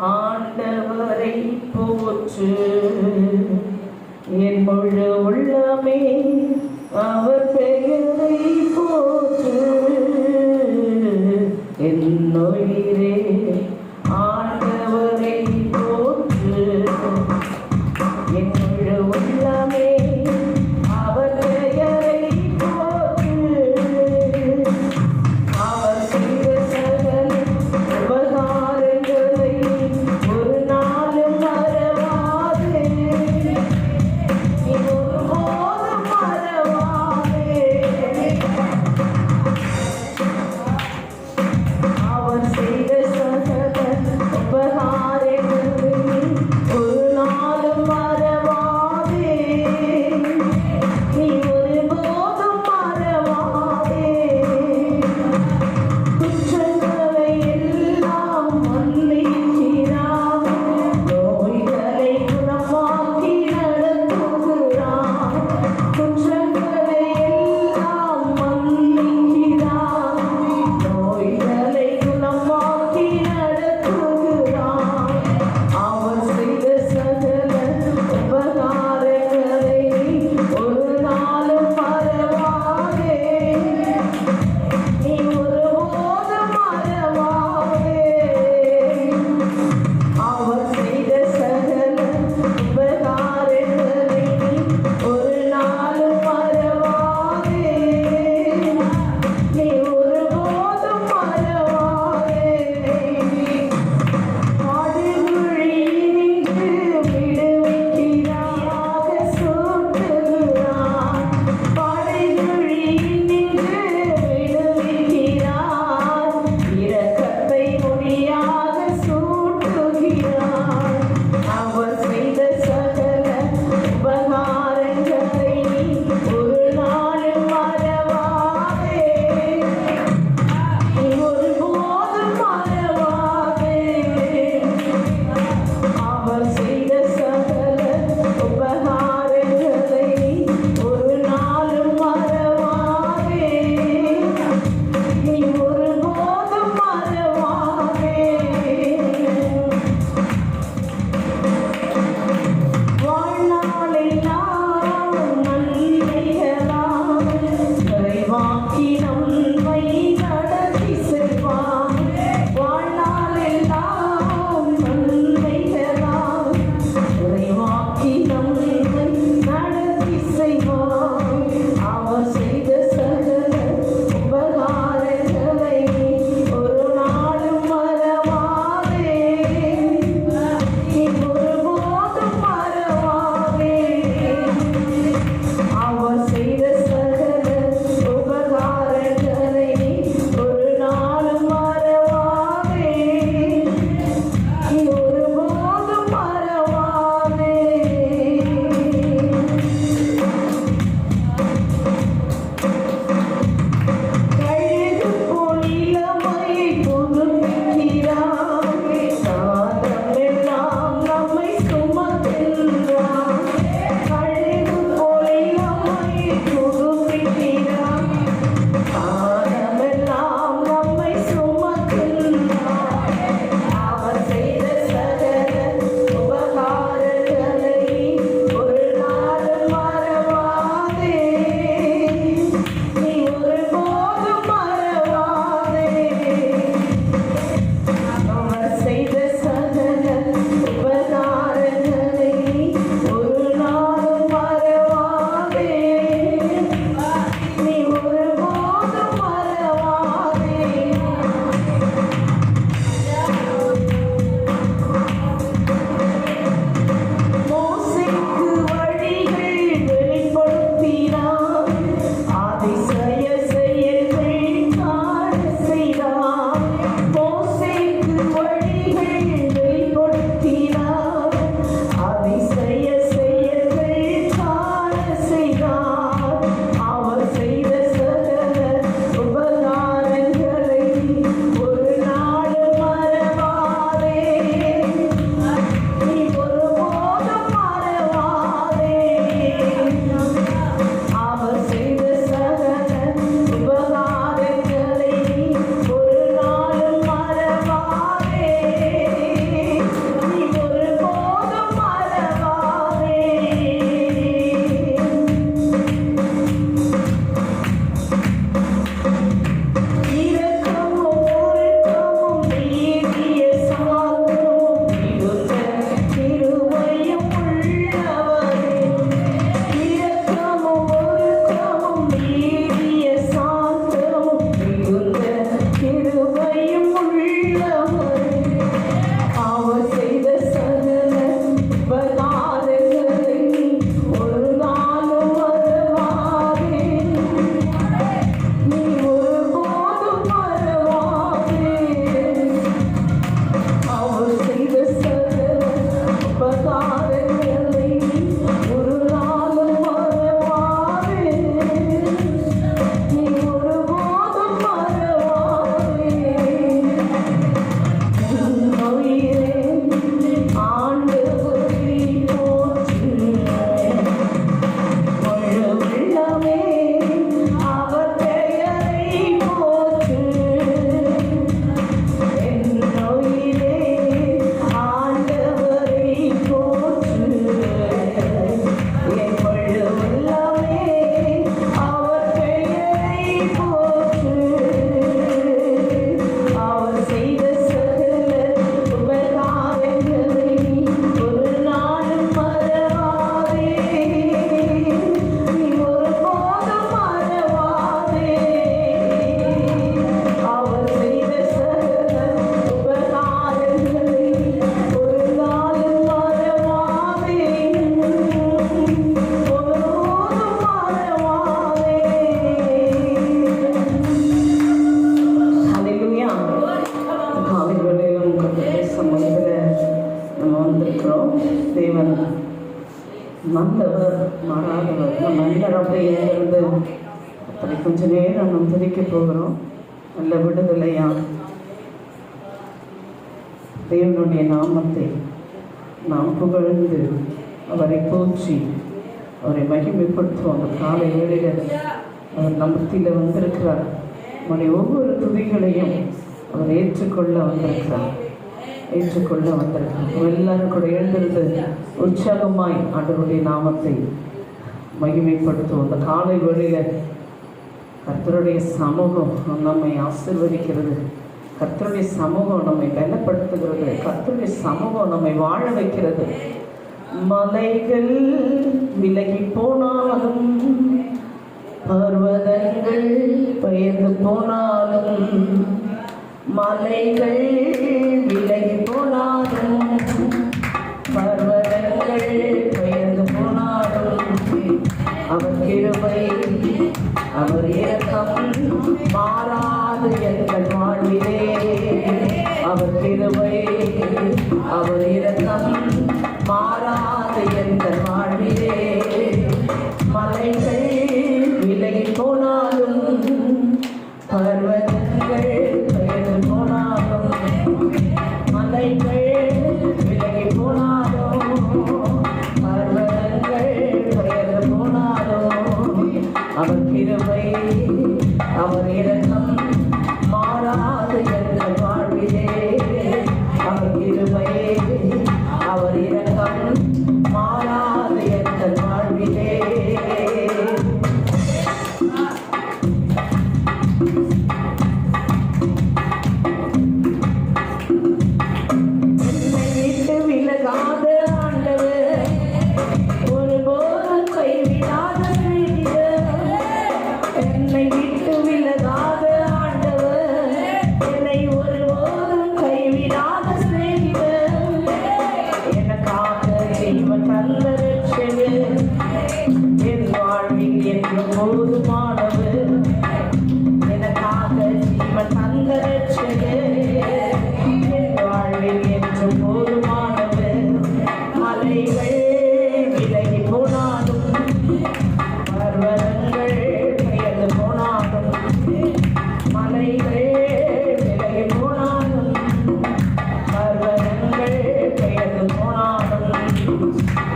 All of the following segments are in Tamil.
ஆண்டவரை போற்று என் முழு உள்ளமே அவர் பெயரை போற்று என் உயிரே ஆண்டவரை போற்று என் முழு உள்ளமே அவர் பெயரை போற்று அவர் செய்த சகல உபகாரங்களை ஒரு நாளும் மறவாதே ஒருபோதும் மறவாதே நல்லவர், மாறாதவர். நம்ம எல்லாரும் அப்படியே இருந்து அப்படி கொஞ்ச நேரம் நம்ம துதிக்க போகிறோம். நல்ல விடுதலையா தேவனுடைய நாமத்தை நாம் புகழ்ந்து அவரை போற்றி அவரை மகிமைப்படுத்துவோம். அந்த காலை வேளையில் அவர் நம்மத்தில வந்திருக்கிறார். நம்முடைய ஒவ்வொரு துதிகளையும் அவர் ஏற்றுக்கொள்ள வந்திருக்கிறார். எல்லாரும் கூட எழுந்திருந்து உற்சாகமாய் ஆண்டவருடைய நாமத்தை மகிமைப்படுத்துவோம். அந்த காலை வேளையில் கர்த்தருடைய சமூகம் நம்மை ஆசீர்வதிக்கிறது. கர்த்தருடைய சமூகம் நம்மை பலப்படுத்துகிறது. கர்த்தருடைய சமூகம் நம்மை வாழ வைக்கிறது. மலைகள் விலகி போனாலும், பர்வதங்கள் பெயர்ந்து போனாலும், மலைகள் விலகி போனாலும், பர்வதங்கள் பெயர்ந்து போனாலும், அவர் கிருபை அவர் இரக்கம் மாறாது எங்கள் வாழ்விலே. அவர் கிருபை அவர் இரக்கம் மாறாது எங்கள் வாழ்விலே. மலைகள் விலகி போனாலும், பர்வதங்கள் பெயர்ந்து போனாலும், மலைகள் விலகி போனாலும், பர்வதங்கள் பெயர்ந்து போனாலும், அவர் கிருபை அவர் இரக்கம் மாறாது எங்கள் வாழ்விலே. அவர் கிருபை அவர் இரக்கம் மாறாது எங்கள் வாழ்விலே.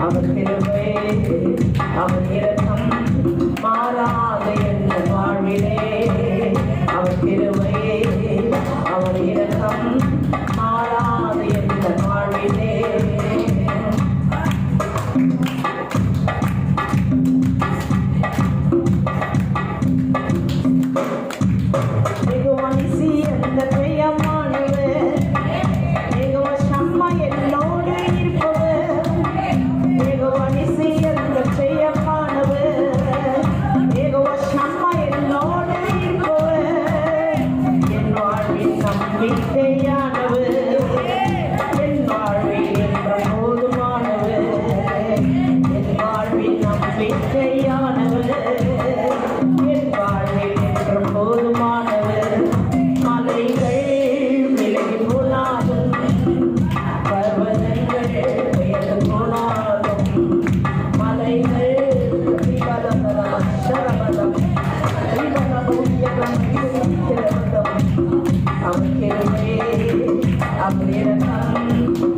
அவர் கிருபை அவர் இரக்கம் மாறாது எங்கள் வாழ்விலே. அவர் கிருபை அவர் இரக்கம் மாறாது எங்கள் வாழ்விலே.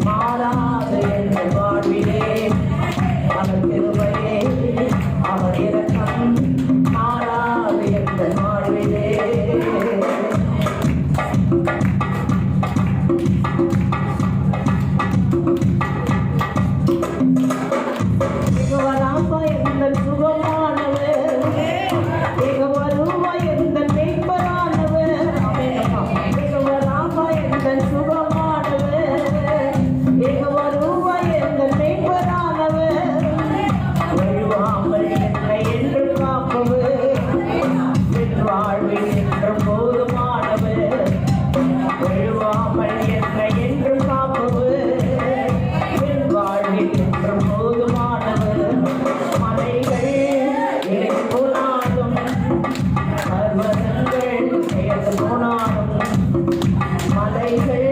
மாறாது எங்கள் வாழ்விலே. அவர் கிருபை அவர் இரக்கம் மாறாது எங்கள் வாழ்விலே. மிகவராப்பா எங்கள் சுகமானவர், மிகவருவா எங்கள் மீட்பரானவர். மிகவராப்பா எங்கள் சுகமானவர், மிகவருவா எங்கள் மீட்பரானவர். வழுவாமல் என்னை என்று காப்பவர், என் வாழ்வில் என்றும் போதுமானவர். வழுவாமல் என்னை என்று காப்பவர், என் வாழ்வில் என்றும் போதுமானவர். மலைகள் விலகி போனாலும், பர்வதங்கள் பெயர்ந்து போனாலும், மலைகள்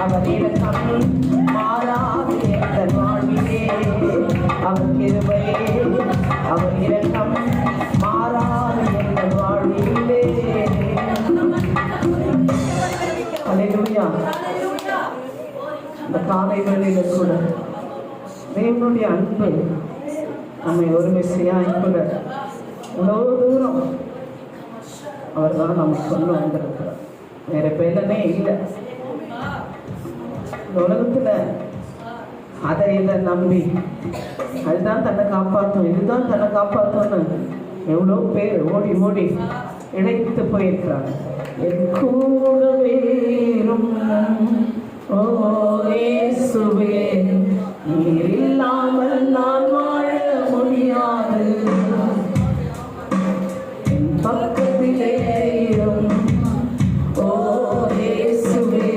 அவர் இரக்கம் மாறாது எங்கள் வாழ்விலே, அவர் கிருபையே அவர் இரக்கம் மாறாது எங்கள் வாழ்விலே. அல்லேலூயா. இந்த காலை வேளையில கூட தேவனுடைய அன்பு நம்மை ஒருமிசையாய் கூட இவ்வளவு தூரம் அவர் தான் நமக்கு சொல்ல வந்திருக்கிறார். வேற பேலனே இல்லை இந்த உலகத்துல. அதை இதை நம்பி அதுதான் தன்னை காப்பாற்றும், இதுதான் தன்னை காப்பாற்றும்னு எவ்வளோ பேர் ஓடி ஓடி இழைத்து போயிருக்கிறாங்க. என் கூடவே ஓ இயேசுவே, நீர் இல்லாமல் நான் வாழ முடியாது. என் பக்கத்திலே ஓ இயேசுவே,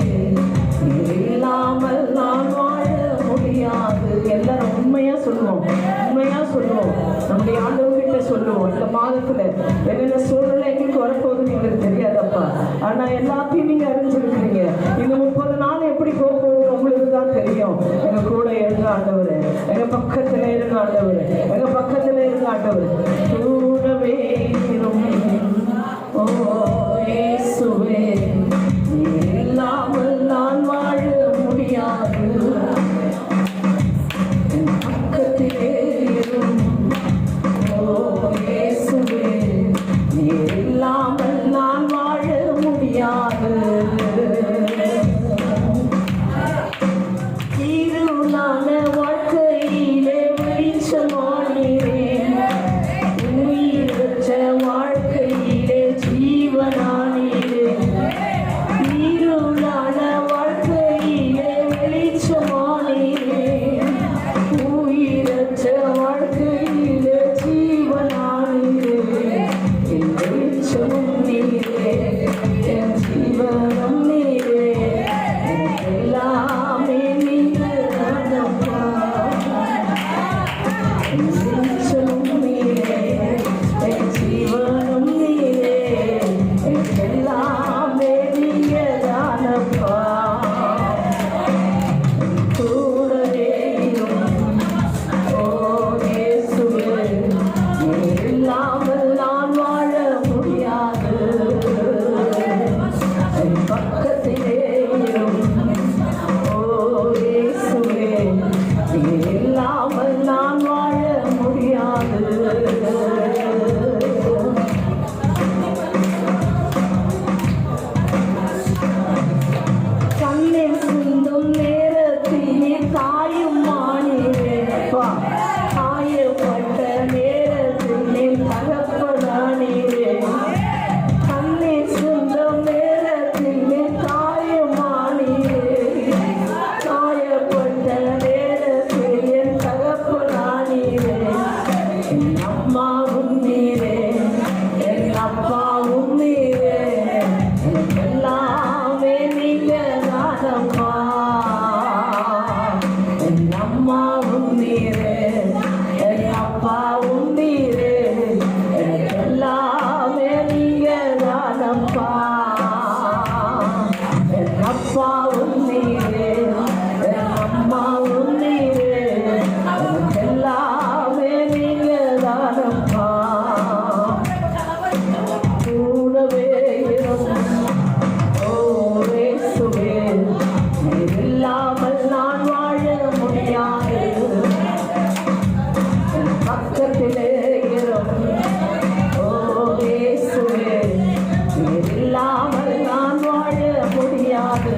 நீர் இல்லாமல் நான் வாழ முடியாது. எல்லாரும் உண்மையா சொல்லுவோம், உண்மையா சொல்லுவோம், நம்முடைய ஆண்டவர்கிட்ட சொல்லுவோம். இந்த மாதத்துல என்னென்ன சூழ்நிலை எங்களுக்கு வரப்போகுதுன்னு எங்களுக்கு தெரியாதப்பா, ஆனா எல்லாத்தையும் நீங்க அறிஞ்சிருக்கிறீங்க. இந்த 30 நாள் எப்படி போகுது உங்களுக்கு தான் தெரியும். எங்க கூட இருங்க ஆண்டவரே, எங்க பக்கத்துல இருங்க ஆண்டவரே, எங்க பக்கத்துல இருங்க ஆண்டவரே, கூடவே ஓ இயேசுவே, நீர் இல்லாமல் நான் வாழ முடியாது. பக்கத்திலே ஓ இயேசுவே, நீர் இல்லாமல் நான் வாழ முடியாது. இருளான வாழ்க்கையிலே வெளிச்சமானீரேன், உயிரற்ற வாழ்க்கையிலே ஜீவனானீரேன். இருளான வாழ்க்கையிலே வெளிச்சமானீரேன், உயிரற்ற வாழ்க்கையிலே ஜீவனானீரேன். என் வெளிச்சமும் நீரே, என் ஜீவனும் நீரே, எல்லாமே நீர் தானப்பா. என் வெளிச்சமும் நீரே, என் ஜீவனும் நீரே, எல்லாமே நீர் தானப்பா. கூடவே ஓ இயேசுவே, நீர் இல்லாமல் நான் வாழ முடியாது. என் பக்கத்திலே ஓ இயேசுவே, நீர் இல்லாமல் நான் வாழ முடியாது. கண்ணில் சிந்தும் நேரத்தில் தாயும் மானீரேப்பா, காயப்பட்ட நேரத்தில் தகப்பனானீரே. கண்ணில் சிந்தும் நேரத்தில் தாயும் மானீரே, காயப்பட்ட நேரத்தில் என் தகப்பனானீரே. என் அம்மாவும் நீரே, என் அப்பாவும் நீரே, எனக்கு எல்லாமே நீங்க தானப்பா. என் அம்மாவும் நீரே, என் அப்பாவும் நீரே, எனக்கு எல்லாமே நீங்க தானப்பா. என் அப்பாவும் நீரே, என் அம்மாவும் நீரே, எனக்கு எல்லாமே நீங்க தானப்பா. கூடவே ஓ இயேசுவே, நீர் இல்லாமல் நான் வாழ முடியாது. என் பக்கத்திலே ஓ இயேசுவே, நீர் இல்லாமல் நான் வாழ முடியாது.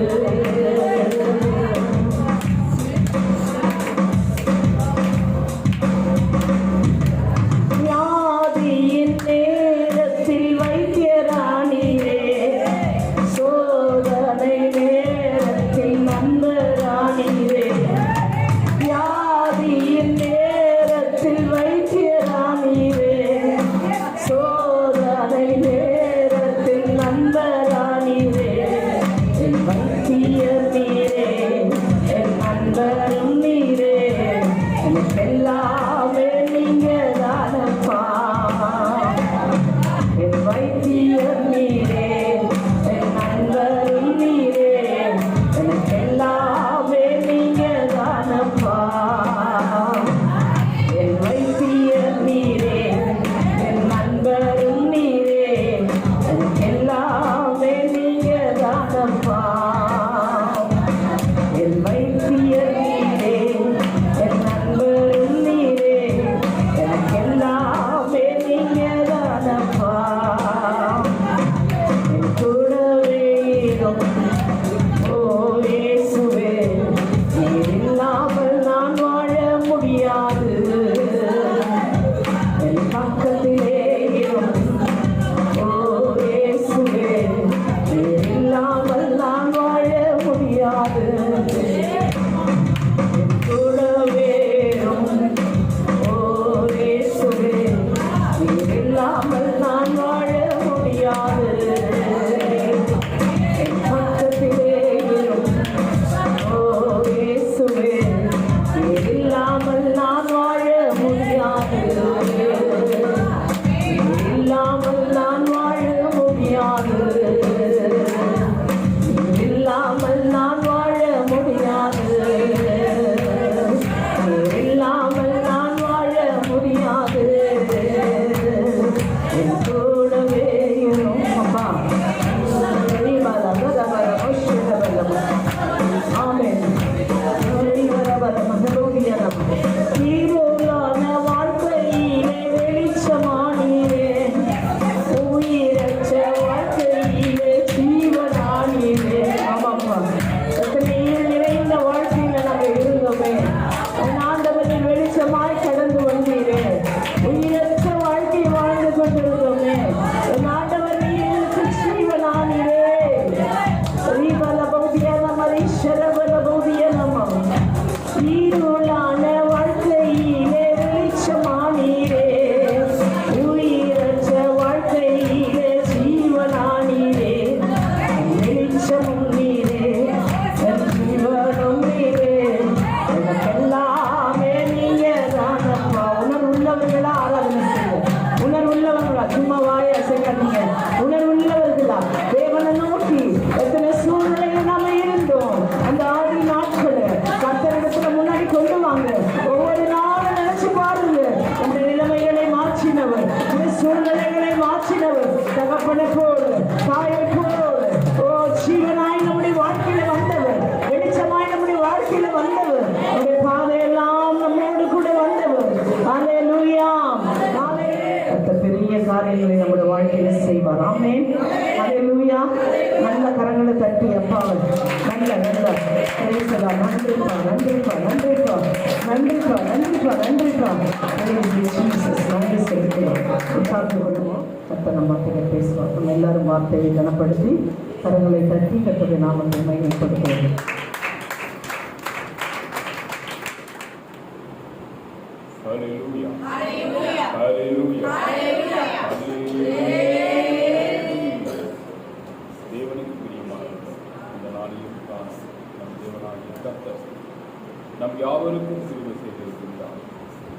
நன்றிப்பா நன்றிப்பா நன்றிப்பா நன்றிப்பா நன்றிப்பா நன்றிப்பா நன்றிப்பா. நன்றி செலுத்துவோம். உட்கார்ந்து கொள்வோம். கர்த்தர் நம்ம கிட்ட பேசுவோம். நம்ம எல்லாரும் வார்த்தையை கனப்படுத்தி கரங்களை தட்டி கர்த்தருடைய நாமத்தை மகிமைப்படுத்துவோம். Hallelujah. Hallelujah. Hallelujah. Hallelujah. தேவனுக்கு பிரியமான இந்த நாளையும் தான் நம் தேவனாகிய கர்த்தர் நம் யாவருக்கும் சிறுவை செய்திருக்கின்றார்.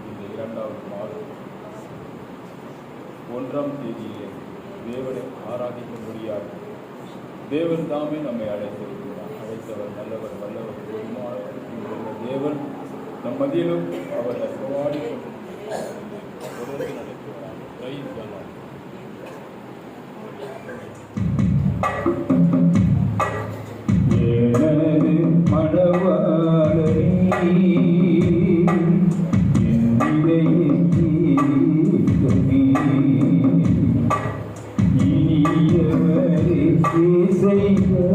இந்த 2வது மாதம் 1ஆம் தேதியிலே தேவனை ஆராதிக்க முடியாது. தேவன் தாமே நம்மை அழைத்திருக்கிறார். அழைத்தவர் நல்லவர், வல்லவர், பெருமாள் தேவன் நம் மத்தியிலும் அவர் போராடி தொடர்ந்து நடக்கிறார். எனது மணவாளனே, என் இதயத்தீர்த்தமே, இனியவரே இசையா,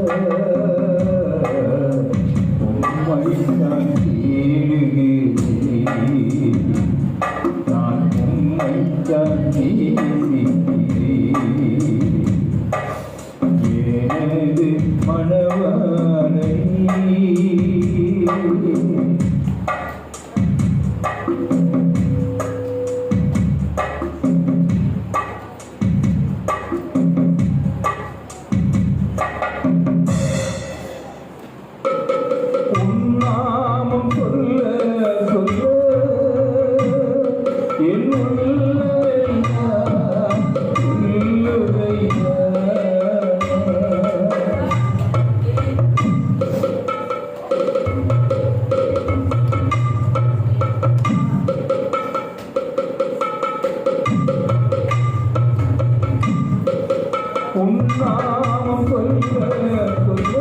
உம்மைத்தான் தேடுகிறேன், நான் உம்மைத்தான் நேசிக்கிறேன். எனது மணவாளனே, உன் நாமம் சொல்ல சொல்ல என் உள்ளமெல்லாம் துள்ளுதையா. உன் நாமம் சொல்ல சொல்ல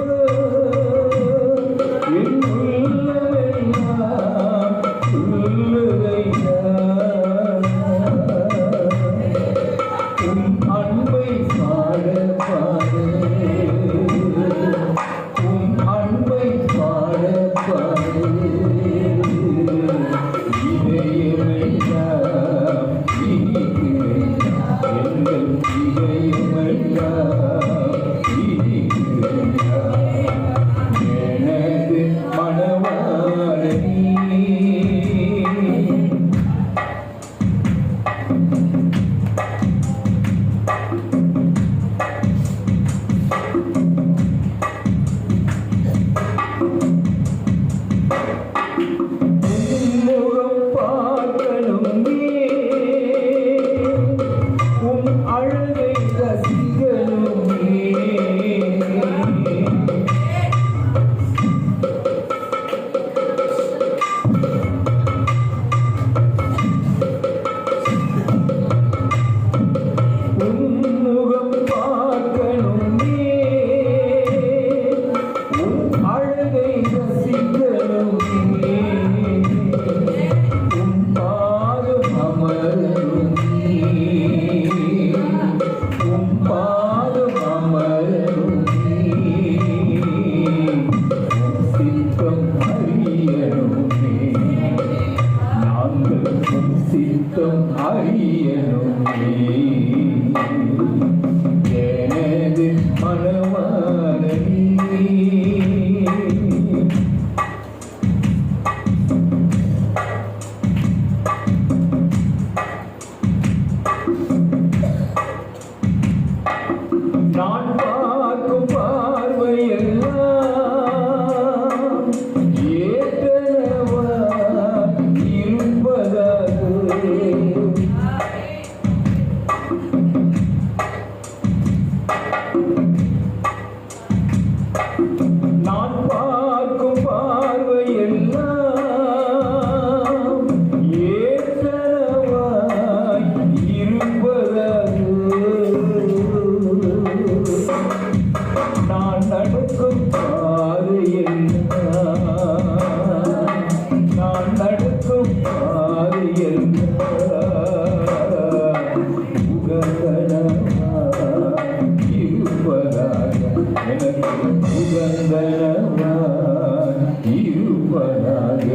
தேவனாக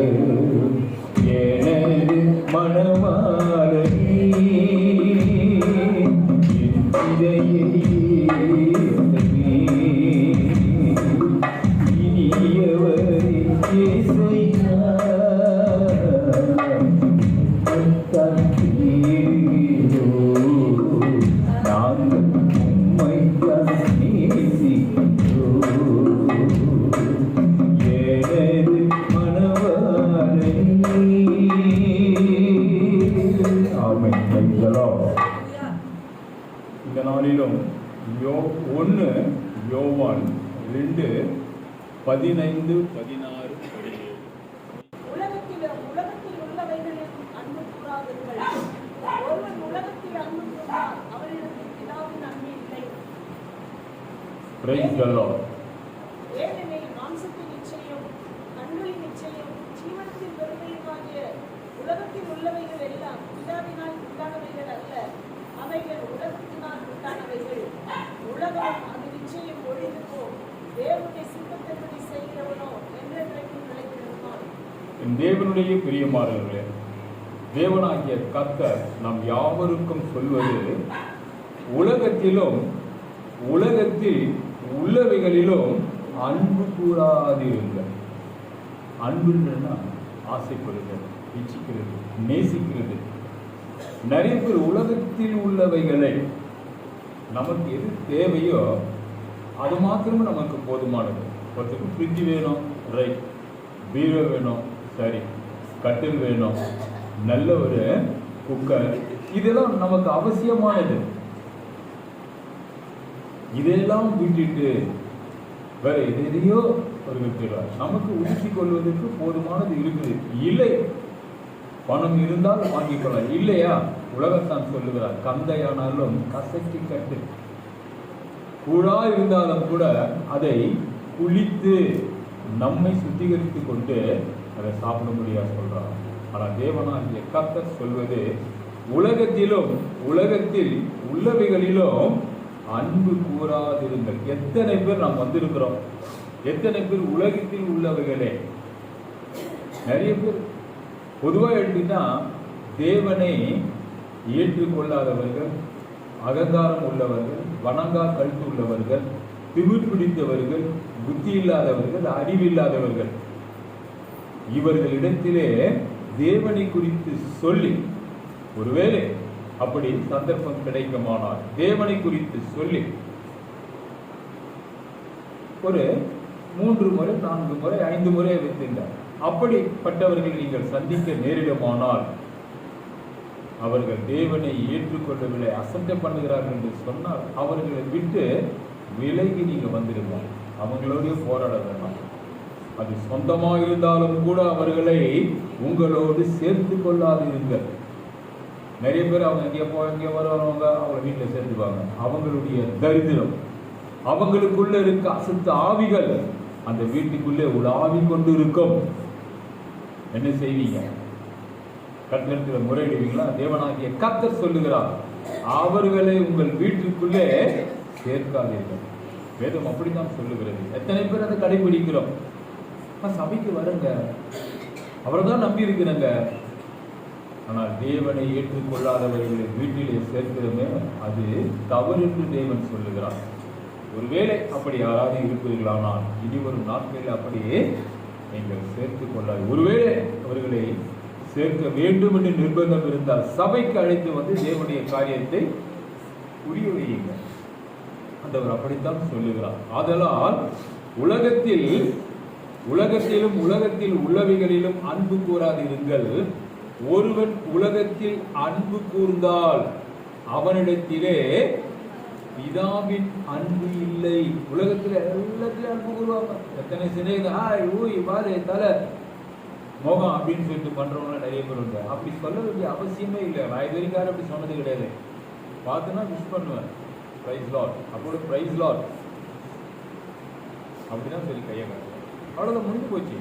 எனது மணவாளனே, என் இதயமே இனியவரே இயேசுவையா, உம்மைத்தான் தேடுகிறோம், நாங்கள் உம்மைத்தான் நேசிக்கிறோம், எனது மணவாளனே. ஆமென். Praise the Lord. இந்த நாளிலும் யோவான் 2:15-16 உலகத்தில் உள்ளவைகளில் அன்பு கூறாதீர்கள். ஒருவன் உலகத்தில் அன்பு கூர்ந்தால் அவரிடத்தில் பிதாவின் அன்பு இல்லை. Praise the Lord. ஏனெனில் மாம்சத்தின் நிச்சயம், கண்களின் நிச்சயம், ஜீவனத்தின் பெருமையுமாகிய உலகத்தில் உள்ளவைகள் எல்லாம் பிதாவினால் உண்டானவைகள் அல்ல, அவைகள் உலகத்தினால் உண்டானவைகள். உலகம் அது நிச்சயம் ஒழிந்து போம். தேவனுடைய சித்தத்தின்படி செய்கிறவனோ என்றென்றைக்கும் நிலைத்திருப்பான். என் தேவனுடைய பிரியமானவர்களே, தேவனாகிய கர்த்தர் நம் யாவருக்கும் சொல்வது, உலகத்தில் உள்ளவைகளிலும் அன்பு கூறாதிருங்கள். அன்புன்னா ஆசைப்படுகிறது, இச்சிக்கிறது, நேசிக்கிறது. நிறைய பேர் உலகத்தில் உள்ளவைகளை, நமக்கு எது தேவையோ அது மாத்திரமே நமக்கு போதுமானது. ஒருத்தருக்கு ஃப்ரிட்ஜ் வேணும், ரைட். பீரோ வேணும், சரி. கட்டில் வேணும், நல்ல ஒரு குக்கர், இதெல்லாம் நமக்கு அவசியமானது. இதெல்லாம் விட்டுட்டு வேற எதையோ ஒரு விட்டுறார். நமக்கு உறுதி கொள்வதற்கு போதுமானது இருக்குது. இல்லை, பணம் இருந்தால் வாங்கிக்கொள்ளலாம். இல்லையா, உலகத்தான் சொல்லுகிறார், கந்தையானாலும் கசக்கி கட்டு, கூழா இருந்தாலும் கூட அதை குளித்து நம்மை சுத்திகரித்து கொண்டு அதை சாப்பிட முடியாது சொல்றார். ஆனால் தேவனாகிய கர்த்தர் சொல்வது, உலகத்தில் உள்ளவைகளிலும் அன்பு கூறாதிருங்கள். எத்தனை பேர் நாம் வந்திருக்கிறோம், எத்தனை பேர் உலகத்தில் உள்ளவைகளே. நிறைய பேர் பொதுவாக எடுத்துட்டா தேவனை ஏற்றுக்கொள்ளாதவர்கள், அகங்காரம் உள்ளவர்கள், வணங்கா கழுத்து உள்ளவர்கள், திமிர் பிடித்தவர்கள், புத்தி இல்லாதவர்கள், அறிவில்லாதவர்கள், இவர்களிடத்திலே தேவனை குறித்து சொல்லி, ஒருவேளை அப்படி சந்தர்ப்பம் கிடைக்குமானால் தேவனை குறித்து சொல்லி ஒரு 3 முறை 4 முறை 5 முறை வைத்திருந்தார். அப்படிப்பட்டவர்கள் நீங்கள் சந்திக்க நேரிடுமானால் அவர்கள் தேவனை ஏற்றுக்கொள்ளவில்லை, அசட்டை பண்ணுகிறார்கள் என்று சொன்னால் அவர்களை விட்டு விலகி நீங்க வந்துடுவாங்க. அவங்களோடய போராட வேண்டாம். அது சொந்தமாக இருந்தாலும் கூட அவர்களை உங்களோடு சேர்த்து கொள்ளாதிருங்கள். நிறைய பேர் அவங்க எங்கே வருவாங்க, அவங்க வீட்டில் சேர்த்துவாங்க. அவங்களுடைய தரித்திரம், அவங்களுக்குள்ள இருக்க அசுத்த ஆவிகள் அந்த வீட்டுக்குள்ளே உலாவி கொண்டு இருக்கும். என்ன செய்வீங்க? கட்டளத்தில் முறையிடுவீங்களா? தேவனாகிய கர்த்தர் சொல்லுகிறார், அவர்களை உங்கள் வீட்டுக்குள்ளே சேர்க்காதீர்கள். வேதம் அப்படித்தான் சொல்லுகிறது. எத்தனை பேர் அதை கடைபிடிக்கிறோம்? சபைக்கு வருங்க, அவர்தான் நம்பி இருக்கிறாங்க. ஆனால் தேவனை ஏற்றுக்கொள்ளாதவர்களை வீட்டிலே சேர்க்கிறோமே, அது தவறு என்று தேவன் சொல்லுகிறார். ஒருவேளை அப்படி யாராவது இருப்பீர்களானால் இனி வரும் நாட்களில் அப்படியே நீங்கள் சேர்த்துக் கொள்ளாது. ஒருவேளை அவர்களை சேர்க்க வேண்டும் என்று நிர்பந்தம் இருந்தால் சபைக்கு அழைத்து வந்து தேவனுடைய காரியத்தை புரிய வையுங்கள். ஆண்டவர் அப்படித்தான் சொல்லுகிறார். ஆதலால் உலகத்தில் உள்ளவைகளிலும் அன்பு கூறாதிருங்கள். ஒருவன் உலகத்தில் அன்பு கூர்ந்தால் அவனிடத்திலே பிதாவின் அன்பு இல்லை. உலகத்தில் எல்லாத்திலும் அன்பு கூறுவாங்க. எத்தனை சிநேகிதர் தலை மோகம் அப்படின்னு சொல்லிட்டு பண்றவங்க நிறைய பேர் உண்டு. அப்படி சொல்ல வேண்டிய அவசியமே இல்லை. நான் இது வரைக்கும் அப்படி சொன்னது கிடையாது. பார்த்துன்னா விஷ் பண்ணுவேன், பிரைஸ் லார்ட், அப்போது பிரைஸ் லார்ட் அப்படிதான் சொல்லி கையை காட்டுவேன். அவ்வளோதான், முடிஞ்சு போச்சு.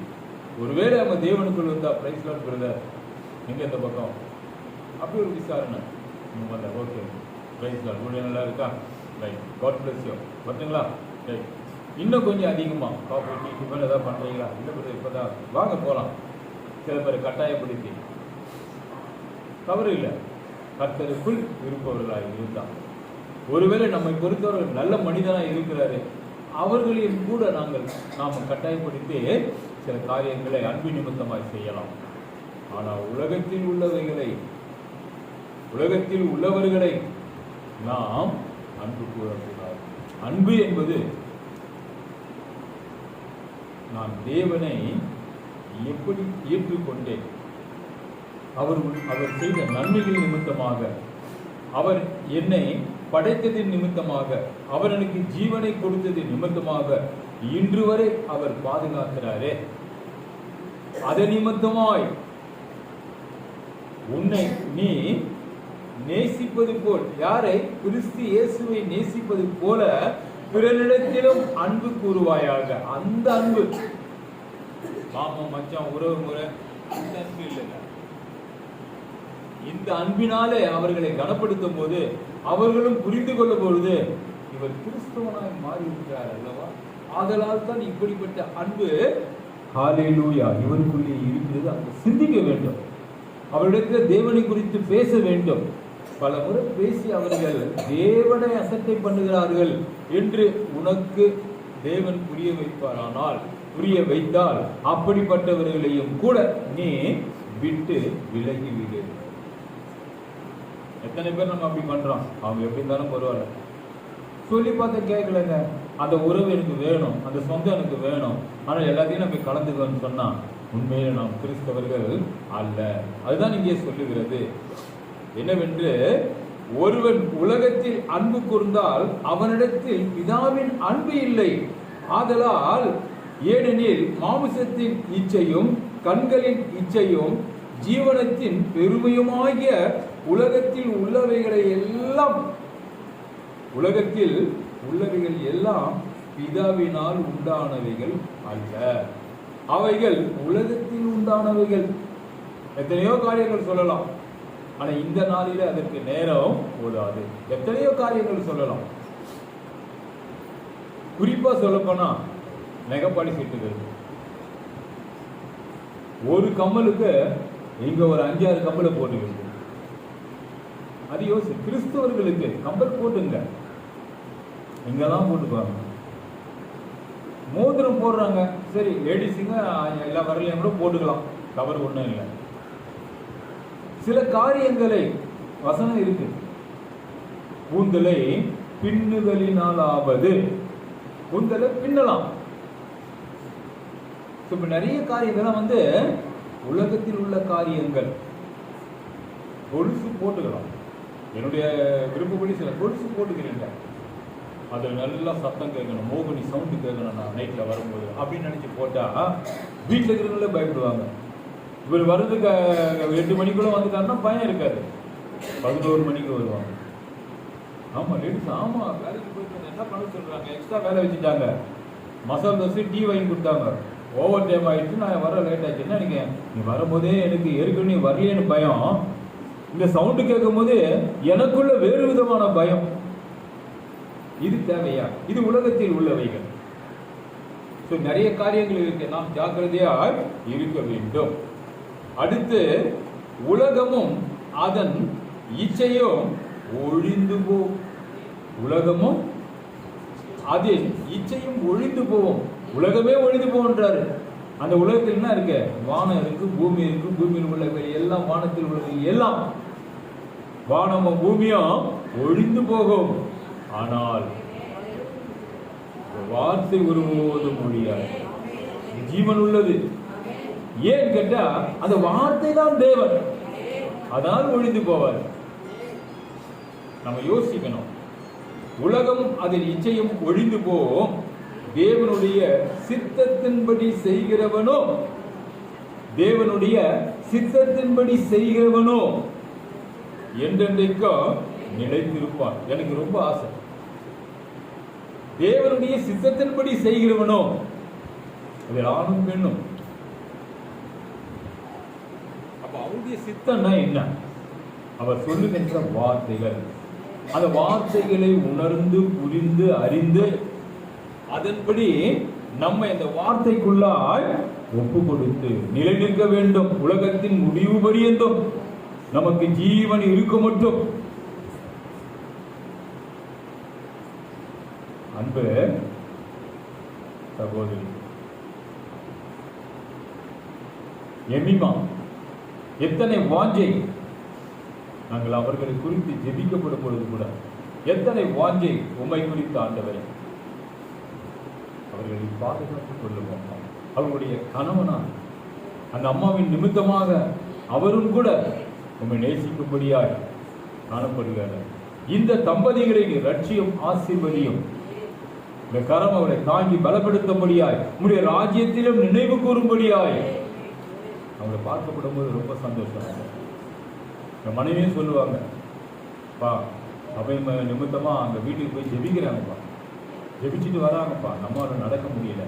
ஒருவேளை அவங்க தேவனுக்குள் வந்தா பிரைஸ் லார்ட் பிரதர் எங்க இந்த பக்கம் அப்படி ஒரு விசாரணை வந்த, ஓகே பிரைஸ் லார்ட், உங்களுடைய நல்லா இருக்கா, ரைட், காட் பிளஸ் யூ, பார்த்தீங்களா, ரைட், இன்னும் கொஞ்சம் அதிகமா காஃபி டீ டிஃபன் ஏதாவது பண்றீங்களா? இல்லை பிரதர் இப்பதான் வாங்க போகலாம். சில பேர் கட்டாயப்படுத்தி தவறு இல்லை. கர்த்தருக்குள் இருப்பவர்களாக இருந்தால் ஒருவேளை நம்மை பொறுத்தவர்கள் நல்ல மனிதனாக இருக்கிறாரு, அவர்களையும் கூட நாம் கட்டாயப்படுத்தி சில காரியங்களை அன்பு நிமித்தமாய் செய்யலாம். ஆனால் உலகத்தில் உள்ளவர்களை நாம் அன்பு கூறக்கூடாது. அன்பு என்பது நான் தேவனை எப்படி ஏற்றுக்கொண்டேன், அவர் செய்த நன்மைகள் நிமித்தமாக, அவர் என்னை படைத்ததின் நிமித்தமாக, அவர் எனக்கு ஜீவனை கொடுத்ததின் நிமித்தமாக இன்று வரை அவர் பாதுகாக்கிறாரே, அதன் நிமித்தமாய் உன்னை நீ நேசிப்பது போல், யாரை? கிறிஸ்து இயேசுவை நேசிப்பது போல பிறனிடத்திலும் அன்பு கூறுவாயாக. அந்த அன்பு மாமன் மச்சான் உறவு முறை இந்த அன்பு இல்லைங்க. இந்த அன்பினாலே அவர்களை கனப்படுத்தும் போது அவர்களும் புரிந்து கொள்ளும் பொழுது இவர் கிறிஸ்தவனாய் மாறி இருக்கிறார் அல்லவா, ஆதலால் தான் இப்படிப்பட்ட அன்பு ஹல்லேலூயா இவருக்குள்ளே இருக்கிறது. அந்த சிந்திக்க வேண்டும், அவரிடத்தில் தேவனை குறித்து பேச வேண்டும். பல முறை பேசி அவர்கள் தேவனை அசட்டை பண்ணுகிறார்கள் என்று உனக்கு தேவன் புரிய வைத்தால் அப்படிப்பட்டவர்களையும் கூட நீ விட்டு விலகி விடு. எத்தனை பேர் நம்ம அப்படி பண்றோம்? அவங்க எப்படி இருந்தாலும் பரவாயில்ல, சொல்லி பார்த்து கேட்கலங்க, அந்த உறவு எனக்கு வேணும், அந்த சொந்தம் எனக்கு வேணும், ஆனால் எல்லாத்தையும் நம்ம கலந்துக்கணும்னு சொன்னா உண்மையில நாம் கிறிஸ்தவர்கள் அல்ல. அதுதான் இங்கே சொல்லுகிறது என்னவென்று, ஒருவன் உலகத்தில் அன்பு கூர்ந்தால் அவனிடத்தில் பிதாவின் அன்பு இல்லை. ஆதலால் ஏனெனில் மாமிசத்தின் இச்சையும் கண்களின் இச்சையும் ஜீவனத்தின் பெருமையுமாகிய உலகத்தில் உள்ளவைகள் எல்லாம் பிதாவினால் உண்டானவைகள் அல்ல, அவைகள் உலகத்தில் உண்டானவைகள். எத்தனையோ காரியங்கள் சொல்லலாம், ஆனா இந்த நாளில அதற்கு நேரம் போதாது. எத்தனையோ காரியங்கள் சொல்லலாம். குறிப்பா சொல்லப்போனா நெகப்பாடி சீட்டுகள், ஒரு கம்மலுக்கு இங்க ஒரு 5-6 கம்மலை போட்டுக்கிறது. அது யோசி, கிறிஸ்தவர்களுக்கு கம்பல் போட்டுங்க, இங்கெல்லாம் போட்டுக்குவாங்க. மோதிரம் போடுறாங்க, சரி லேடிஸுங்க எல்லா வரலையும் கூட போட்டுக்கலாம், தவறு ஒன்றும் இல்லை. சில காரியங்களை வசனம் இருக்கு, கூந்தலை பின்னுதலினால் ஆவது, கூந்தலை பின்னலாம். இப்ப நிறைய காரியங்கள் உலகத்தில் உள்ள காரியங்கள். கொலுசு போட்டுக்கலாம், என்னுடைய விருப்பப்படி சில கொலுசு போட்டுக்கிறீங்க, அது நல்லா சத்தம் கேட்கணும், மோகினி சவுண்டு கேட்கணும் நான் நைட்ல வரும்போது அப்படின்னு நினைச்சு போட்டா வீட்டில் இருக்கிறவங்களே பயப்படுவாங்க. இவர் வர்றதுக்கு 8 மணிக்குள்ள வந்துட்டாருன்னா பயம் இருக்காது, 11 மணிக்கு வருவாங்க. ஆமா லேடிஸ், ஆமா வேலைக்கு போயிட்டு என்ன பண்ண சொல்றாங்க, எக்ஸ்ட்ரா வேலை வச்சுட்டாங்க, மசாலா தோசை டீ வாங்கி கொடுத்தாங்க, ஓவர் டைம் ஆயிடுச்சு, நான் வர லேட் ஆச்சு. என்ன நீ வரும்போதே எனக்கு ஏற்கனவே வரலையேன்னு பயம், இந்த சவுண்டு கேட்கும் போது எனக்குள்ள வேறு விதமான பயம். இது தேவையா? இது உலகத்தில் உள்ளவைகள். நிறைய காரியங்கள் இருக்கு, நாம் ஜாக்கிரதையா இருக்க வேண்டும். அடுத்து, உலகமும் அதன் இச்சையும் ஒழிந்து போகும். உலகமும் அதன் இச்சையும் ஒழிந்து போகும். உலகமே ஒழிந்து போகின்றாரு. அந்த உலகத்தில் என்ன இருக்கு? வானம் இருக்கு, பூமி இருக்கு, பூமியில் உள்ளவை எல்லாம், வானத்தில் உள்ளவை எல்லாம், வானமும் பூமியும் ஒழிந்து போகும், ஆனால் வார்த்தை ஒருபோதும் முடியாது. ஜீவன் உள்ளது. ஏன் கேட்டா அந்த வார்த்தை தான் தேவன், அதனால் ஒழிந்து போவார். நம்ம யோசிக்கணும், உலகம் அதன் இச்சையும் ஒழிந்து போவோம், தேவனுடைய சித்தத்தின்படி செய்கிறவனோ, தேவனுடைய சித்தத்தின்படி செய்கிறவனோ என்றென்றைக்கும் நிலைத்திருப்பான். எனக்கு ரொம்ப ஆசை, தேவனுடைய சித்தத்தின்படி செய்கிறவனோ, அதில் ஆணும் பெண்ணும். அப்ப அவருடைய சித்தம்னா என்ன? அவர் சொல்லுகின்ற வார்த்தைகள், அந்த வார்த்தைகளை உணர்ந்து புரிந்து அறிந்து அதன்படி நம்ம இந்த வார்த்தைக்குள்ளாய் ஒப்பு கொடுத்து நிலைநிற்க வேண்டும். உலகத்தின் முடிவு பரியந்தும் நமக்கு ஜீவன் இருக்க மட்டும். அன்பு சகோதரி எமிமா, எத்தனை வாஞ்சை நாங்கள் அவர்களை குறித்து ஜெபிக்கப்படும் பொழுது கூட எத்தனை வாஞ்சை உம்மை குறித்த ஆண்டவரே, அவர்களை பாதுகாத்துக் கொள்ளுவோம். அவர்களுடைய கணவனா அந்த அம்மாவின் நிமித்தமாக அவரும் கூட உம்மை நேசிக்கும்படியாய் காணப்படுகிறார். இந்த தம்பதிகளின் ரட்சியம் ஆசீர்வதியும். இந்த கரம் அவரை தாங்கி பலப்படுத்தும்படியாய் உம்முடைய ராஜ்யத்திலும் நினைவு கூறும்படியாய் அவங்களை பார்க்கப்படும் போது ரொம்ப சந்தோஷம். என் மனைவியும் சொல்லுவாங்க, பா சபை நிமித்தமா அங்க வீட்டுக்கு போய் ஜெபிக்கிறாங்கப்பா, ஜெபிச்சுட்டு வராங்கப்பா, நம்மளால நடக்க முடியல.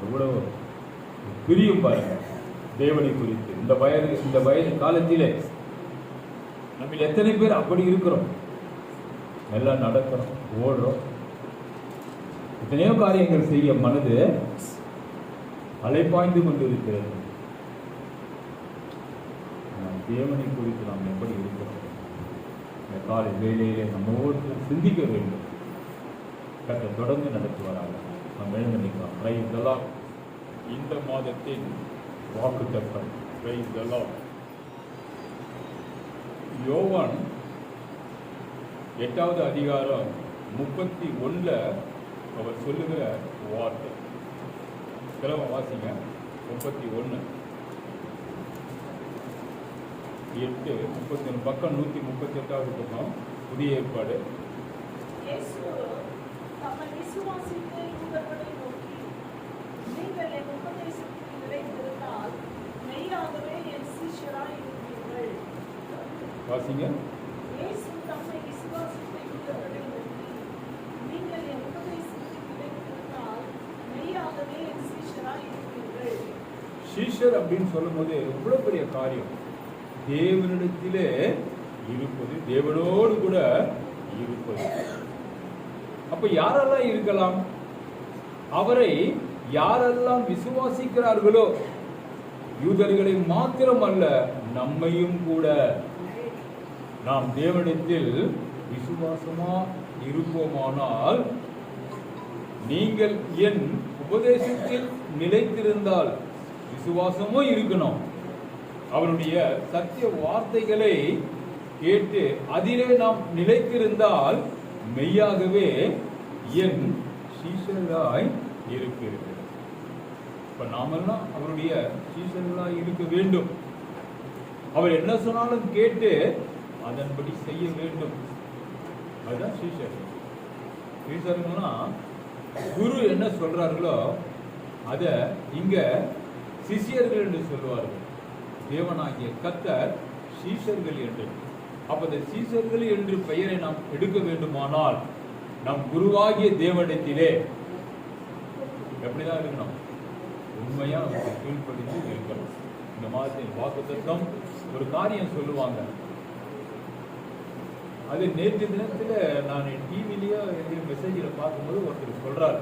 எவ்வளவு பிரியும் பாருங்க தேவனை குறித்து. இந்த வயது காலத்திலே நம்ம எத்தனை பேர் அப்படி இருக்கிறோம். எல்லாம் நடக்கிறோம், ஓடுறோம், எத்தனையோ காரியங்கள் செய்ய மனது அலைப்பாய்ந்து கொண்டு இருக்கிறது. தேவனை குறித்து நாம் எப்படி இருக்கிறோம்? இந்த காலை வேலையிலே நம்ம ஒவ்வொருத்தரும் சிந்திக்க வேண்டும். கர்த்தர் தொடர்ந்து நடத்துவாராக. நாம் எழுந்து நிற்கலாம். Price the Lord. இந்த மாதத்தின் வாக்குத்தத்தம். Price the Lord. யோவான் 8வது அதிகாரம் 31 அவர் சொல்லுகிற வார்த்தை. கிழமை வாசிங்க. 31 8 31 பக்கம் 138வது பக்கம் புதிய ஏற்பாடு. இயேசு தம்மை விசுவாசித்த யூதர்களை நோக்கி, நீங்கள் என் உபதேசத்தில் நிலைத்திருந்தால் மெய்யாகவே என் சீஷராய் இருப்பீர்கள். வாசிங்க. இயேசு தம்மை விசுவாசித்த யூதர்களை நோக்கி, நீங்கள் என் உபதேசத்தில் நிலைத்திருந்தால் மெய்யாகவே என் சீஷராய் இருப்பீர்கள். சீஷர் அப்படின்னு சொல்லும் போது எவ்வளவு பெரிய காரியம். தேவனிடத்திலே இருப்பது, தேவனோடு கூட இருப்பது. அப்ப யாரெல்லாம் இருக்கலாம்? அவரை யாரெல்லாம் விசுவாசிக்கிறார்களோ, யூதர்களை மாத்திரம் அல்ல, நம்மையும் கூட. நாம் தேவனிடத்தில் விசுவாசமா இருப்போமானால், நீங்கள் என் உபதேசத்தில் நிலைத்திருந்தால், விசுவாசமும் இருக்கணும். அவருடைய சத்திய வார்த்தைகளை கேட்டு அதிலே நாம் நிலைத்திருந்தால் மெய்யாகவே என் சீஷர்களாய் இருக்கிறது. இப்ப நாமெல்லாம் அவருடைய சீஷர்களாய் இருக்க வேண்டும். அவர் என்ன சொன்னாலும் கேட்டு அதன்படி செய்ய வேண்டும். அதுதான் சீஷர். சீஷர்கள்னா குரு என்ன சொல்றார்களோ அத இங்க சிஷியர்கள் என்று சொல்லுவார்கள். தேவனாகிய கர்த்தர் சீஷர்கள் என்று. அப்ப இந்த சீஷர்கள் என்று பெயரை நாம் எடுக்க வேண்டுமானால் நம் குருவாகிய தேவனிடத்திலே எப்படிதான் இருக்கணும்? உண்மையா நமக்கு கீழ்ப்படிந்து இருக்கணும். இந்த மாதத்தின் வாக்குத்தத்தம் ஒரு காரியம் சொல்லுவாங்க. அது நேற்று தினத்துல நான் டிவிலேயோ எங்கேயும் மெசேஜில் பார்க்கும்போது ஒருத்தர் சொல்றாரு,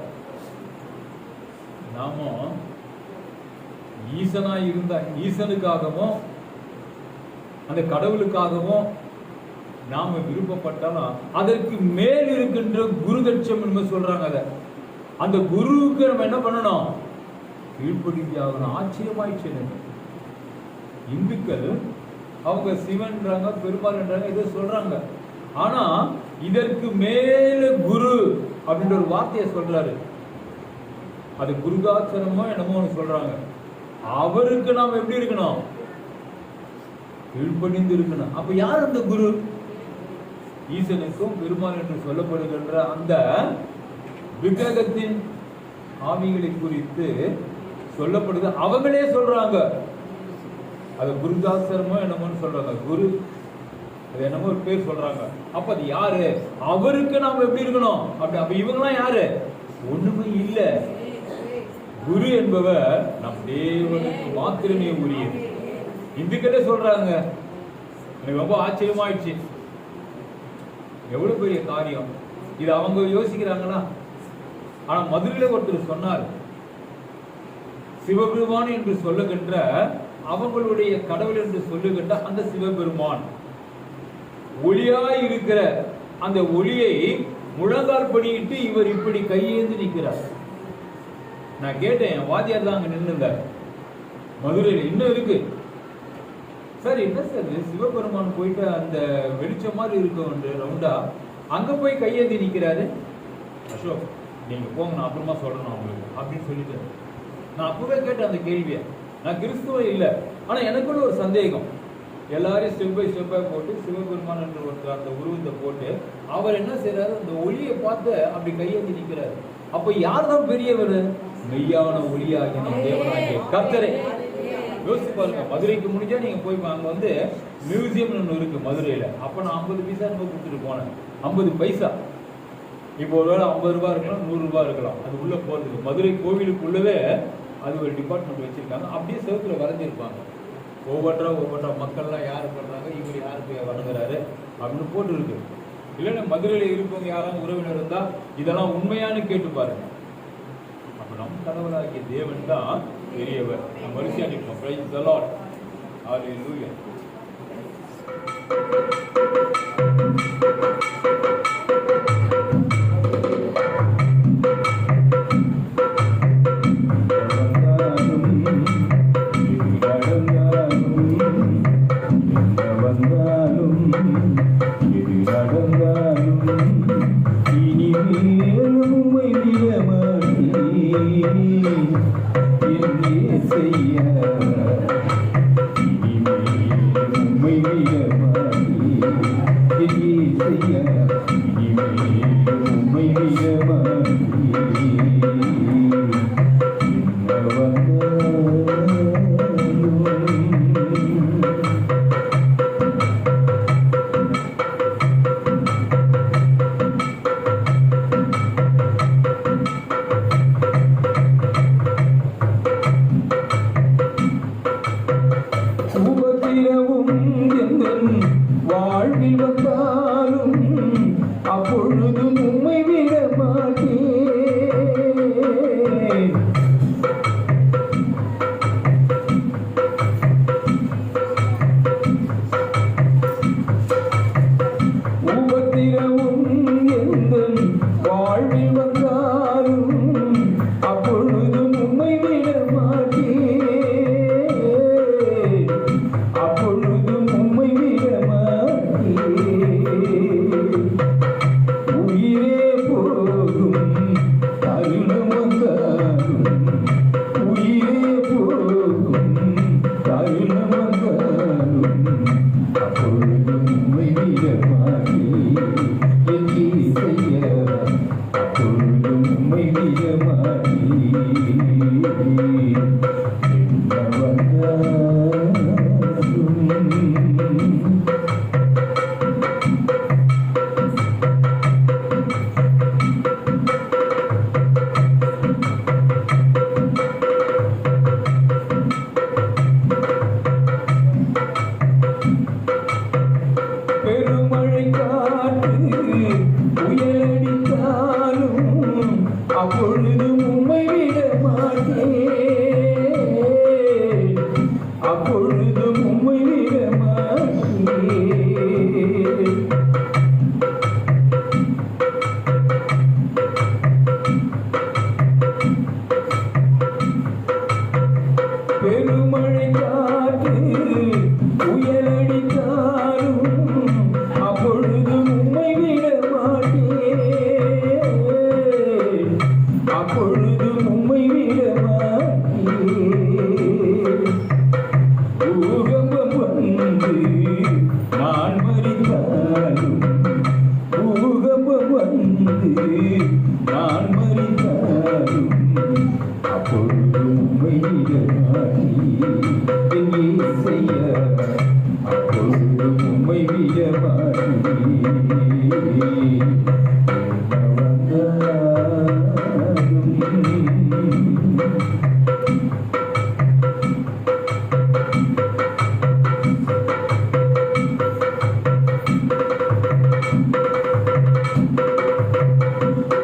நாம ஈசனாய் இருந்த ஈசனுக்காகவும் அந்த கடவுளுக்காகவும் நாம விருப்பப்பட்டாலும் அதற்கு மேல் இருக்கின்ற குருதட்சம் என்று சொல்றாங்க. அத அந்த குருவுக்கு நம்ம என்ன பண்ணணும்? கீழ்ப்படியாகணும். ஆச்சரியமாயிடுச்சு. இந்துக்கள் அவங்க சிவன்றாங்க, பெருமாள்ன்றாங்க, இதை சொல்றாங்க. ஆனா இதற்கு மேல குரு அப்படின்ற ஒரு வார்த்தையை சொல்றாரு. அது குருகாச்சரமோ என்னமோ சொல்றாங்க. அவருக்கு நாம் எப்படி இருக்கணும்? கீழ்ப்படிந்து இருக்கணும். அப்ப யார் அந்த குரு? ஈசனுக்கும் பெருமாள் என்று சொல்லப்படுகின்ற அந்த விக்கிரகத்தின் ஆவிகளை குறித்து சொல்லப்படுது. அவங்களே சொல்றாங்க அது குருதாசரமோ என்னமோன்னு சொல்றாங்க. குரு அது என்னமோ ஒரு பேர் சொல்றாங்க. அப்ப அது யாரு? அவருக்கு நாம எப்படி இருக்கணும்? அப்ப இவங்கெல்லாம் யாரு? ஒண்ணுமே இல்ல. குரு என்பவர் நம் தேவனுக்கு மாத்திரமே உரியது. இந்துக்களே சொல்றாங்க. எனக்கு ரொம்ப ஆச்சரியமாயிடுச்சு. எவ்வளவு பெரிய காரியம் இது! அவங்க யோசிக்கிறாங்களா? ஆனா மதுரையில ஒருத்தர் சொன்னார், சிவபெருமான் என்று சொல்லுகின்ற அவங்களுடைய கடவுள் என்று சொல்லுகின்ற அந்த சிவபெருமான் ஒளியாய் இருக்கிற அந்த ஒளியை முழங்கால் படியிட்டு இவர் இப்படி கையேந்து நிற்கிறார். நான் கேட்டேன், என் வாத்தியார் தான் அங்க நின்றுந்தார் மதுரையில். இன்னும் இருக்கு சார், என்ன சார் சிவபெருமான் போயிட்டு அந்த வெளிச்சம் மாதிரி இருக்க ரவுண்டா அங்க போய் கையேந்தி நிக்கிறாரு. அசோக் நீங்க போங்க, நான் அப்புறமா சொல்றேன் அவங்களுக்கு அப்படின்னு சொல்லிட்டு நான் அப்பவே கேட்டேன் அந்த கேள்வியை. நான் கிறிஸ்துவம் இல்லை, ஆனா எனக்குள்ள ஒரு சந்தேகம். எல்லாரையும் ஸ்டெப் பை ஸ்டெப்பா போட்டு சிவபெருமான் என்ற ஒருத்தர் அந்த உருவத்தை போட்டு அவர் என்ன செய்யறாரு, அந்த ஒளியை பார்த்து அப்படி கையேந்தி நிற்கிறாரு. அப்ப யார் தான் பெரியவர்? மெய்யான ஒளியாகிய தேவனாகிய கர்த்தரே. யோசிச்சு பாருங்க, மதுரைக்கு முடிஞ்சா நீங்க போய் அங்க வந்து மியூசியம் ஒன்று இருக்கு மதுரையில. அப்ப நான் 50 பைசா கொடுத்துட்டு போனேன். 50 பைசா. இப்போ ஒருவேளை 50 ரூபாய் இருக்கலாம், 100 ரூபாய் இருக்கலாம். அது உள்ள போறதுக்கு மதுரை கோவிலுக்குள்ளவே அது ஒரு டிபார்ட்மெண்ட் வச்சிருக்காங்க. அப்படியே செவத்துல வரைஞ்சிருப்பாங்க. ஒவ்வொன்றா மக்கள்லாம் யாரு பண்றாங்க, இவர் யாருக்கு வணங்குறாரு அப்படின்னு போட்டு இருக்கு. இல்லைன்னா மதுரையில இருக்கவங்க யாராவது உறவினர் இருந்தா இதெல்லாம் உண்மையானு கேட்டு பாருங்க. அப்ப நம் கடவுளாகிய தேவன் தான் பெரியவர். நம்ம வரிசையா நிற்போம். Praise the lord. ஹல்லேலூயா.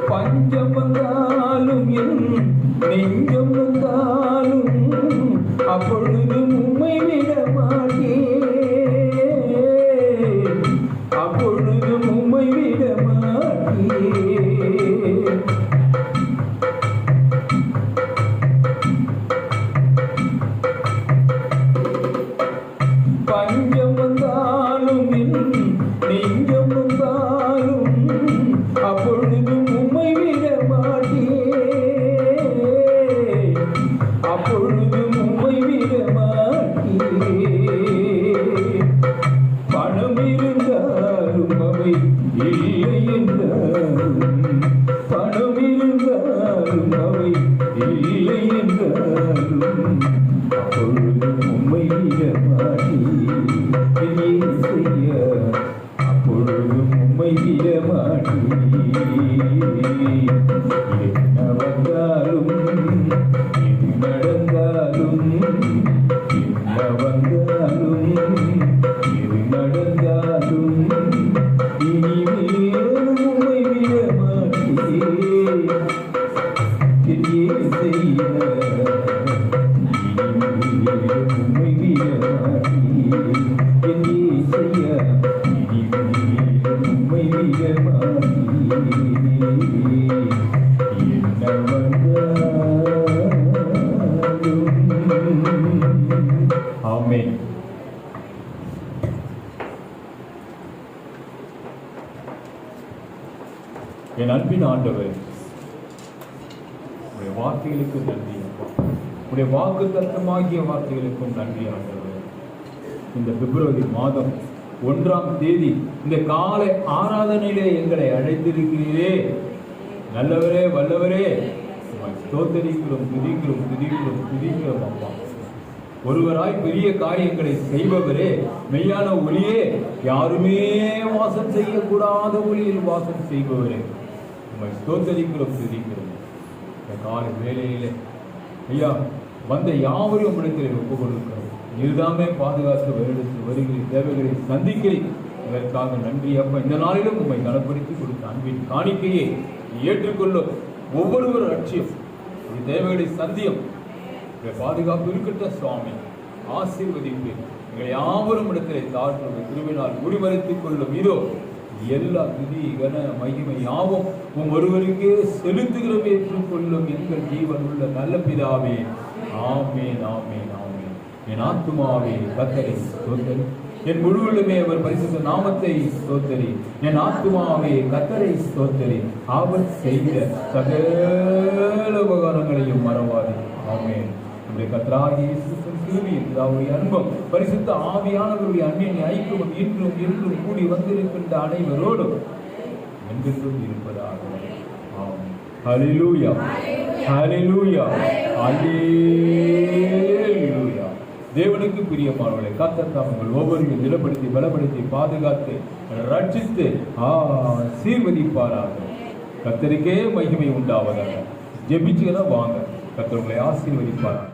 பஞ்சம் வந்தாலும் அப்பொழுதும் உம்மை விட மாட்டேன், அப்பொழுதும் உம்மை விட மாட்டேன். பஞ்சம் வந்தாலும் நெஞ்சம் வந்தாலும் அப்பொழுதும் உம்மை விட மாட்டேன், அப்பொழுதும் உம்மை விட மாட்டேன். பணம் இருந்தாலும் அவை இல்லை என்றாலும், பணம் இருந்தாலும் அவை இல்லை என்றாலும் அப்பொழுதும் உம்மை விட மாட்டேன், அப்பொழுதும் உம்மை விட மாட்டேன். என்ன வந்தாலும் எது நடந்தாலும், என்ன வந்தாலும் எது நடந்தாலும் இனிமேலும் உம்மை விட மாட்டேன். உம்மை விட மாட்டேன், உம்மை விட மாட்டேன். என்ன வந்தாலும். ஆமென். என் அன்பின் ஆண்டவர், உடைய வார்த்தைகளுக்கு நன்றி அப்பா, உடைய வாக்கு தத்தமாகிய வார்த்தைகளுக்கும் நன்றி ஆண்டவர். இந்த பிப்ரவரி மாதம் 1ஆம் தேதி இந்த காலை ஆராதனையிலே எங்களை அழைத்திருக்கிறீரே. நல்லவரே, வல்லவரே, ஸ்தோத்தரிக்கிறோம், துதிக்கிறோம், துதிக்கிறோம், துதிக்கிறோம் அப்பா. ஒருவராய் பெரிய காரியங்களை செய்பவரே, மெய்யான ஒளியே, யாருமே வாசம் செய்யக்கூடாத ஒளியில் வாசம் செய்பவரே, உம்மை ஸ்தோத்தரிக்கிறோம், துதிக்கிறோம். இந்த காலை வேளையிலே ஐயா வந்த யாவரையும் உம்மிடத்தில் ஒப்புக் கொடுக்கிறோம். இதுதாமே பாதுகாத்து வருகிற தேவைகளை சந்திக்கிறேன். இதற்காக நன்றி அப்பா. இந்த நாளிலும் உம்மை கனப்படுத்தி கொடுத்த அன்பின் காணிக்கையை ஏற்றுக்கொள்ளும். ஒவ்வொருவரும் லட்சியம் தேவைகளை சந்தியும். பாதுகாப்பு இருக்கட்டும் சுவாமி, ஆசீர்வதிப்பு. எங்களை யாவரும் இடத்திலே தாழ்வு திருவிழால் முடிவரைத்துக் கொள்ளும். இதோ எல்லா துதி கன மகிமை யாவும் உம் ஒருவருக்கே செலுத்துகிறோம். ஏற்றுக்கொள்ளும் எங்கள் ஜீவன் உள்ள நல்ல பிதாவே. ஆமேன், ஆமேன், ஆமேன். என் ஆத்துமாவே கர்த்தரை ஸ்தோத்தரி, என் முழுவதுமே அவர் பரிசுத்த நாமத்தை ஸ்தோத்தரி. என் ஆத்துமாவே கர்த்தரை ஸ்தோத்தரி, அவர் செய்த சகல உபகாரங்களையும் மறவாது. ஆமென். நம்முடைய கர்த்தராகிய இயேசு கிறிஸ்துவின் பிதாவுடைய அன்பும் பரிசுத்த ஆவியானவருடைய அன்பின் ஐக்கியமும் இன்றும் என்றும் கூடி வந்திருக்கின்ற அனைவரோடும் என்றென்றும் இருப்பதாக. ஆமென். ஹல்லேலூயா, ஹல்லேலூயா, ஹல்லேலூயா. தேவனுக்கு பிரியமானவர்களை கர்த்தர் தாம் உங்கள் ஒவ்வொருவரையும் நிலப்படுத்தி பலப்படுத்தி பாதுகாத்து ரட்சித்து ஆசீர்வதிப்பாராக. கர்த்தருக்கே மகிமை உண்டாவதாக. ஜெபிச்சுதான் வாங்க. கர்த்தர் உங்களை ஆசீர்வதிப்பாராக.